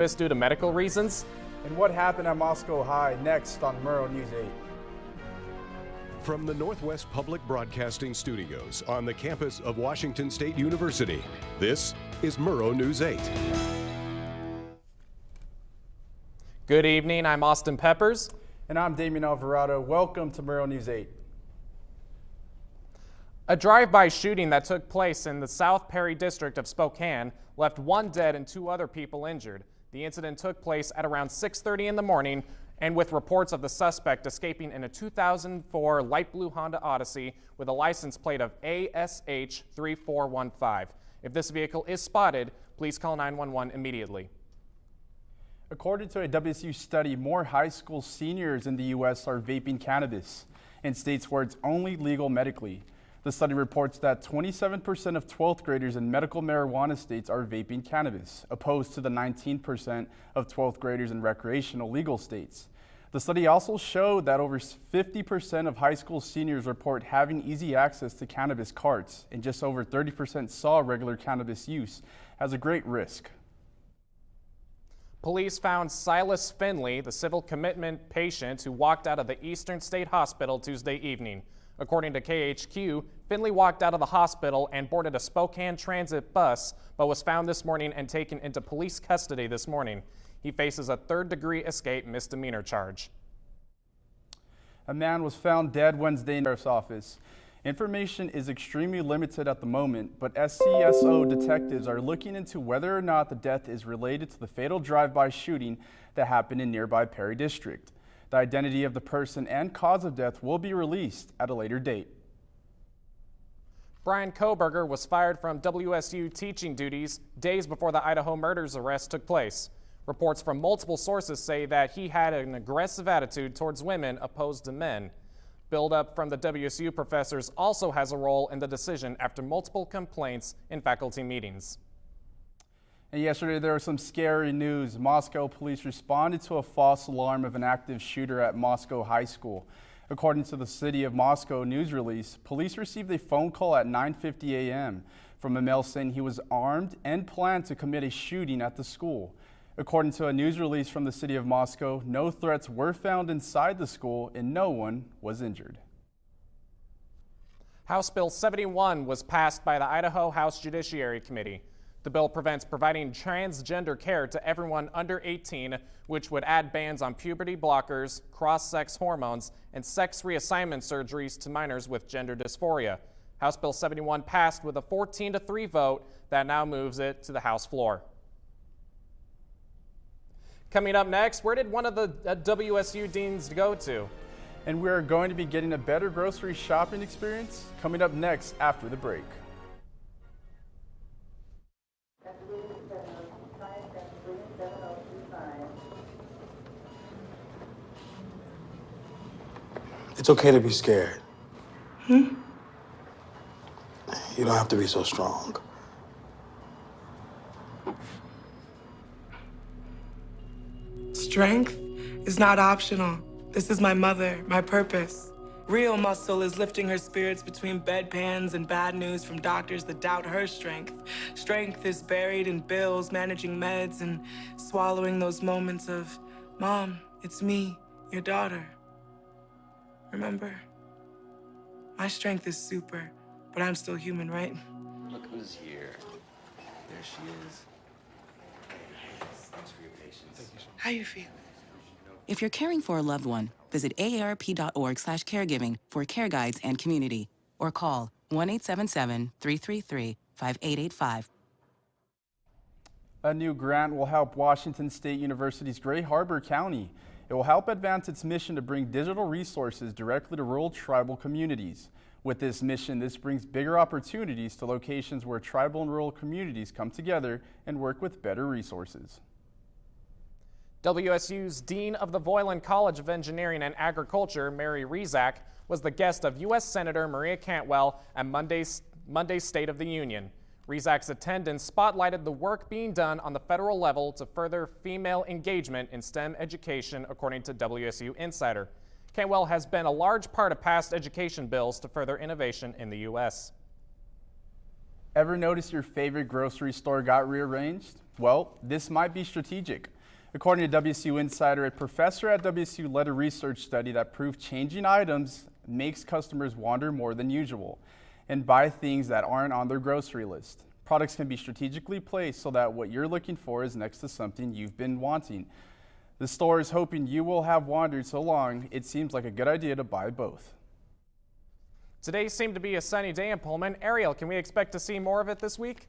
due to medical reasons. And what happened at Moscow High next on Murrow News 8. From the Northwest Public Broadcasting Studios on the campus of Washington State University, this is Murrow News 8. Good evening, I'm Austin Peppers. And I'm Damian Alvarado. Welcome to Murrow News 8. A drive-by shooting that took place in the South Perry district of Spokane left one dead and 2 other people injured. The incident took place at around 6:30 in the morning, and with reports of the suspect escaping in a 2004 light blue Honda Odyssey with a license plate of ASH 3415. If this vehicle is spotted, please call 911 immediately. According to a WSU study, more high school seniors in the U.S. are vaping cannabis in states where it's only legal medically. The study reports that 27% of 12th graders in medical marijuana states are vaping cannabis, opposed to the 19% of 12th graders in recreational legal states. The study also showed that over 50% of high school seniors report having easy access to cannabis carts, and just over 30% saw regular cannabis use as a great risk. Police found Silas Finley, the civil commitment patient who walked out of the Eastern State Hospital Tuesday evening. According to KHQ, Finley walked out of the hospital and boarded a Spokane Transit bus, but was found this morning and taken into police custody this morning. He faces a third-degree escape misdemeanor charge. A man was found dead Wednesday in the sheriff's office. Information is extremely limited at the moment, but SCSO detectives are looking into whether or not the death is related to the fatal drive-by shooting that happened in nearby Perry District. The identity of the person and cause of death will be released at a later date. Brian Koberger was fired from WSU teaching duties days before the Idaho murders arrest took place. Reports from multiple sources say that he had an aggressive attitude towards women opposed to men. Buildup from the WSU professors also has a role in the decision after multiple complaints in faculty meetings. And yesterday there was some scary news. Moscow police responded to a false alarm of an active shooter at Moscow High School. According to the City of Moscow news release, police received a phone call at 9:50 a.m. from a male saying he was armed and planned to commit a shooting at the school. According to a news release from the City of Moscow, no threats were found inside the school and no one was injured. House Bill 71 was passed by the Idaho House Judiciary Committee. The bill prevents providing transgender care to everyone under 18, which would add bans on puberty blockers, cross-sex hormones, and sex reassignment surgeries to minors with gender dysphoria. House Bill 71 passed with a 14-3 vote that now moves it to the House floor. Coming up next, where did one of the WSU deans go to? And we're going to be getting a better grocery shopping experience coming up next after the break. It's okay to be scared. You don't have to be so strong. Strength is not optional. This is my mother, my purpose. Real muscle is lifting her spirits between bedpans and bad news from doctors that doubt her strength. Strength is buried in bills, managing meds, and swallowing those moments of, Mom, it's me, your daughter. Remember? My strength is super, but I'm still human, right? Look who's here. There she is. Thanks for your patience. Thank you so much. How you feel? If you're caring for a loved one, visit aarp.org/caregiving for care guides and community, or call 1-877-333-5885. A new grant will help Washington State University's Gray Harbor County. It will help advance its mission to bring digital resources directly to rural tribal communities. With this mission, this brings bigger opportunities to locations where tribal and rural communities come together and work with better resources. WSU's Dean of the Voiland College of Engineering and Agriculture, Mary Rezac, was the guest of U.S. Senator Maria Cantwell at Monday's State of the Union. Rezac's attendance spotlighted the work being done on the federal level to further female engagement in STEM education, according to WSU Insider. Cantwell has been a large part of past education bills to further innovation in the U.S. Ever notice your favorite grocery store got rearranged? Well, this might be strategic. According to WSU Insider, a professor at WSU led a research study that proved changing items makes customers wander more than usual and buy things that aren't on their grocery list. Products can be strategically placed so that what you're looking for is next to something you've been wanting. The store is hoping you will have wandered so long, it seems like a good idea to buy both. Today seemed to be a sunny day in Pullman. Ariel, can we expect to see more of it this week?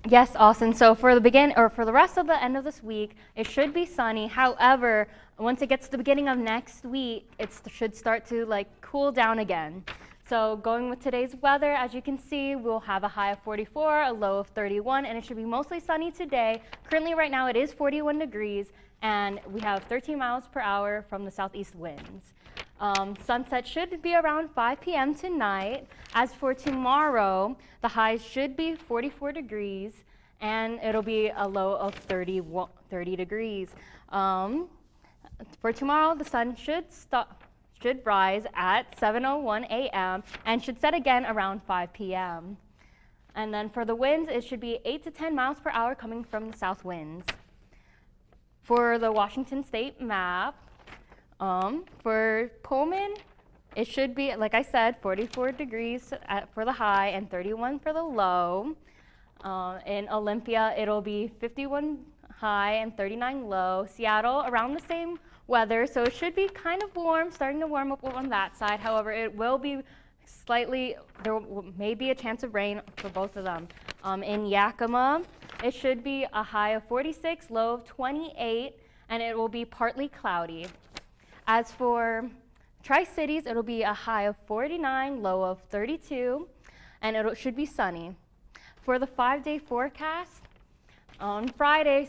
Yes, Austin. So for the rest of the end of this week, it should be sunny. However, once it gets to the beginning of next week, it should start to cool down again. So going with today's weather, as you can see, we'll have a high of 44, a low of 31, and it should be mostly sunny today. Currently right now it is 41 degrees, and we have 13 miles per hour from the southeast winds. Sunset should be around 5 p.m. tonight. As for tomorrow, the high should be 44 degrees, and it'll be a low of 30 degrees. For tomorrow, the sun should rise at 7:01 a.m. and should set again around 5 p.m. And then for the winds, it should be 8 to 10 miles per hour coming from the south winds. For the Washington State map, for Pullman, it should be, like I said, 44 degrees for the high and 31 for the low. In Olympia, it'll be 51 high and 39 low. Seattle, around the same weather, so it should be kind of warm, starting to warm up on that side. However, it will be there may be a chance of rain for both of them. In Yakima, it should be a high of 46, low of 28, and it will be partly cloudy. As for Tri-Cities, it'll be a high of 49, low of 32, and it should be sunny. For the 5-day forecast, on Friday,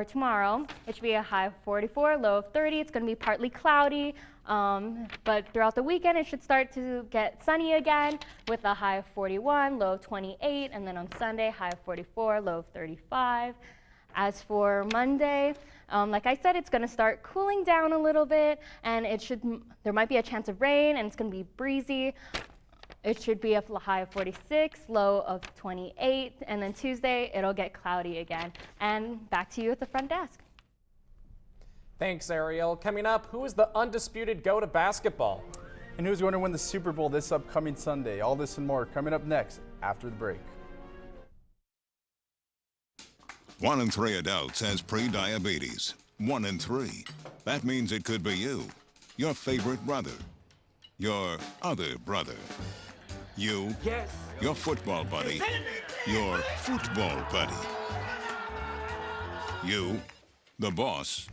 tomorrow, it should be a high of 44, low of 30. It's going to be partly cloudy, but throughout the weekend, it should start to get sunny again with a high of 41, low of 28, and then on Sunday, high of 44, low of 35. As for Monday, like I said, it's going to start cooling down a little bit, and there might be a chance of rain, and it's going to be breezy. It should be a high of 46, low of 28, and then Tuesday, it'll get cloudy again. And back to you at the front desk. Thanks, Ariel. Coming up, who is the undisputed GOAT of basketball? And who's going to win the Super Bowl this upcoming Sunday? All this and more coming up next after the break. 1 in 3 adults has pre-diabetes. 1 in 3. That means it could be you, your favorite brother, your other brother, you, your football buddy, your football buddy, you, the boss's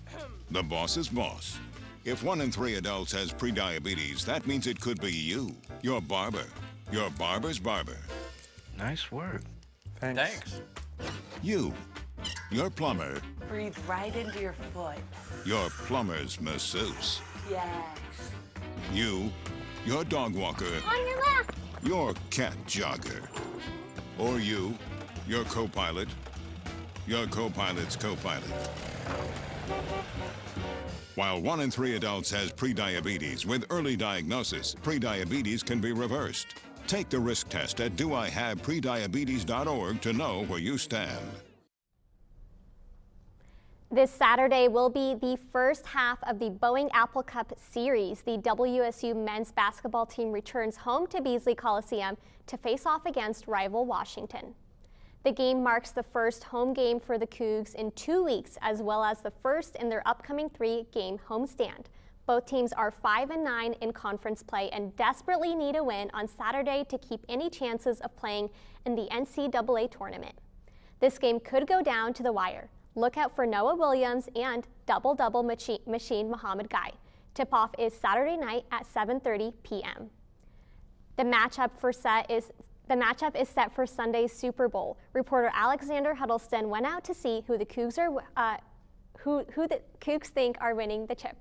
boss. If 1 in 3 adults has pre-diabetes, that means it could be you, your barber, your barber's barber. Nice work. Thanks. You, your plumber, Breathe right into your foot. your plumber's masseuse. Yes. You, your dog walker, On your left. your cat jogger. Or you, your co-pilot, your co-pilot's co-pilot. While 1 in 3 adults has prediabetes, with early diagnosis, prediabetes can be reversed. Take the risk test at doihaveprediabetes.org to know where you stand. This Saturday will be the first half of the Boeing Apple Cup Series. The WSU men's basketball team returns home to Beasley Coliseum to face off against rival Washington. The game marks the first home game for the Cougs in 2 weeks, as well as the first in their upcoming 3-game homestand. Both teams are 5-9 in conference play and desperately need a win on Saturday to keep any chances of playing in the NCAA tournament. This game could go down to the wire. Look out for Noah Williams and double-double machine Muhammad Guy. Tip-off is Saturday night at 7:30 p.m. The matchup is set for Sunday's Super Bowl. Reporter Alexander Huddleston went out to see who the Cougs think are winning the chip.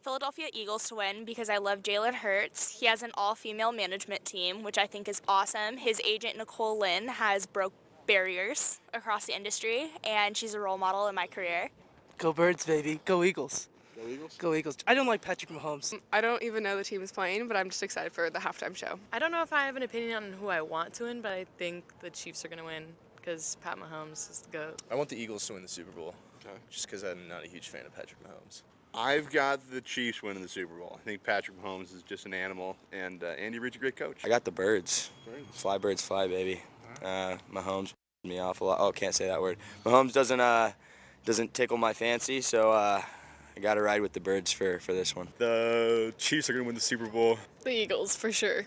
Philadelphia Eagles to win because I love Jalen Hurts. He has an all-female management team, which I think is awesome. His agent, Nicole Lynn, has broke barriers across the industry, and she's a role model in my career. Go Birds, baby. Go Eagles. Go Eagles. Go Eagles. I don't like Patrick Mahomes. I don't even know the team is playing, but I'm just excited for the halftime show. I don't know if I have an opinion on who I want to win, but I think the Chiefs are going to win because Pat Mahomes is the GOAT. I want the Eagles to win the Super Bowl, just because I'm not a huge fan of Patrick Mahomes. I've got the Chiefs winning the Super Bowl. I think Patrick Mahomes is just an animal, and Andy Reid's a great coach. I got the Birds. Fly Birds Fly, baby. Mahomes me off a lot. Oh, can't say that word. Mahomes doesn't tickle my fancy, so I got to ride with the Birds for this one. The Chiefs are going to win the Super Bowl. The Eagles, for sure.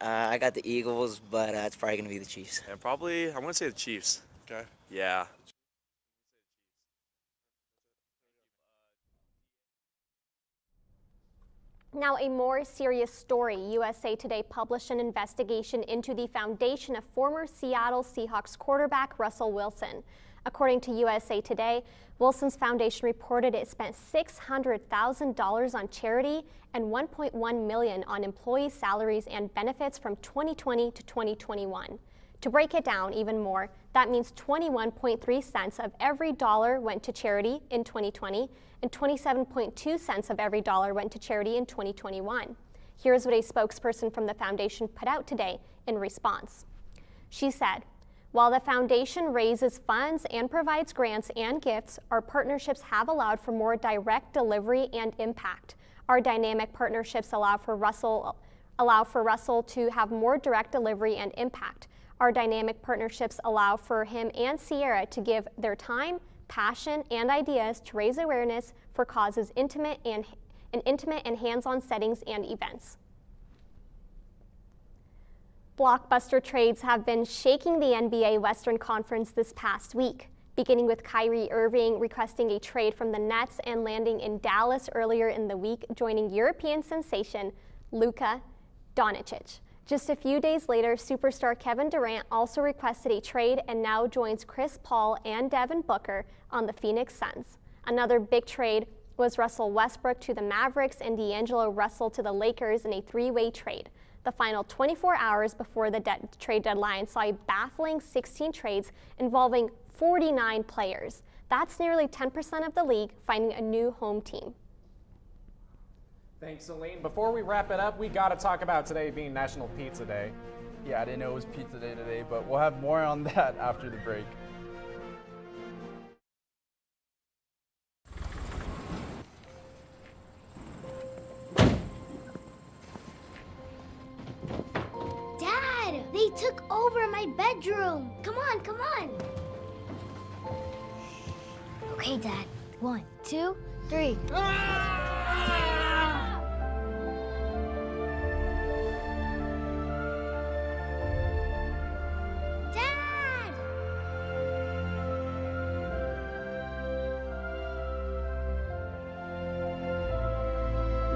I got the Eagles, but it's probably going to be the Chiefs. And probably, I want to say the Chiefs. Okay. Yeah. Now, a more serious story. USA Today published an investigation into the foundation of former Seattle Seahawks quarterback Russell Wilson. According to USA Today, Wilson's foundation reported it spent $600,000 on charity and $1.1 million on employee salaries and benefits from 2020 to 2021. To break it down even more, that means 21.3 cents of every dollar went to charity in 2020 and 27.2 cents of every dollar went to charity in 2021. Here's what a spokesperson from the foundation put out today in response. She said, "While the foundation raises funds and provides grants and gifts, our partnerships have allowed for more direct delivery and impact. Our dynamic partnerships allow for Russell to have more direct delivery and impact. Our dynamic partnerships allow for him and Sierra to give their time, passion, and ideas to raise awareness for causes in intimate and hands-on settings and events." Blockbuster trades have been shaking the NBA Western Conference this past week, beginning with Kyrie Irving requesting a trade from the Nets and landing in Dallas earlier in the week, joining European sensation Luka Doncic. Just a few days later, superstar Kevin Durant also requested a trade and now joins Chris Paul and Devin Booker on the Phoenix Suns. Another big trade was Russell Westbrook to the Mavericks and D'Angelo Russell to the Lakers in a three-way trade. The final 24 hours before the trade deadline saw a baffling 16 trades involving 49 players. That's nearly 10% of the league finding a new home team. Thanks, Celine. Before we wrap it up, we got to talk about today being National Pizza Day. Yeah, I didn't know it was Pizza Day today, but we'll have more on that after the break. Dad, they took over my bedroom. Come on, come on. Okay, Dad. 1, 2, 3.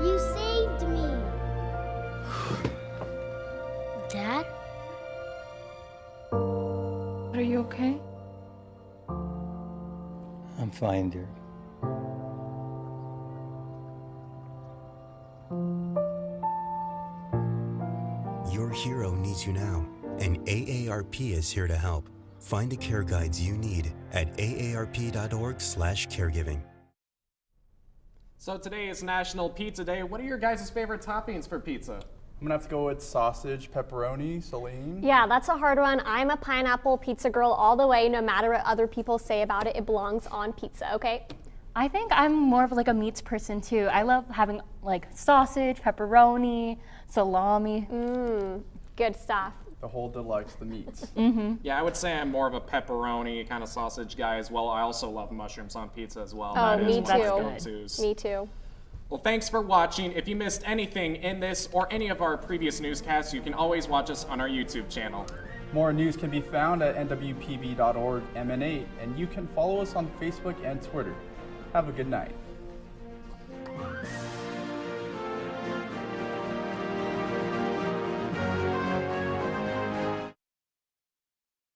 You saved me. Dad? Are you okay? I'm fine, dear. Your hero needs you now, and AARP is here to help. Find the care guides you need at aarp.org/caregiving. So today is National Pizza Day. What are your guys' favorite toppings for pizza? I'm gonna have to go with sausage, pepperoni, Celine. Yeah, that's a hard one. I'm a pineapple pizza girl all the way. No matter what other people say about it, it belongs on pizza, okay? I think I'm more of like a meats person too. I love having like sausage, pepperoni, salami. Good stuff. The whole deluxe, the meats. Yeah, I would say I'm more of a pepperoni kind of sausage guy as well. I also love mushrooms on pizza as well. Oh, me one of my too. go-tos. Me too. Well, thanks for watching. If you missed anything in this or any of our previous newscasts, you can always watch us on our YouTube channel. More news can be found at nwpb.org/MN8, and you can follow us on Facebook and Twitter. Have a good night.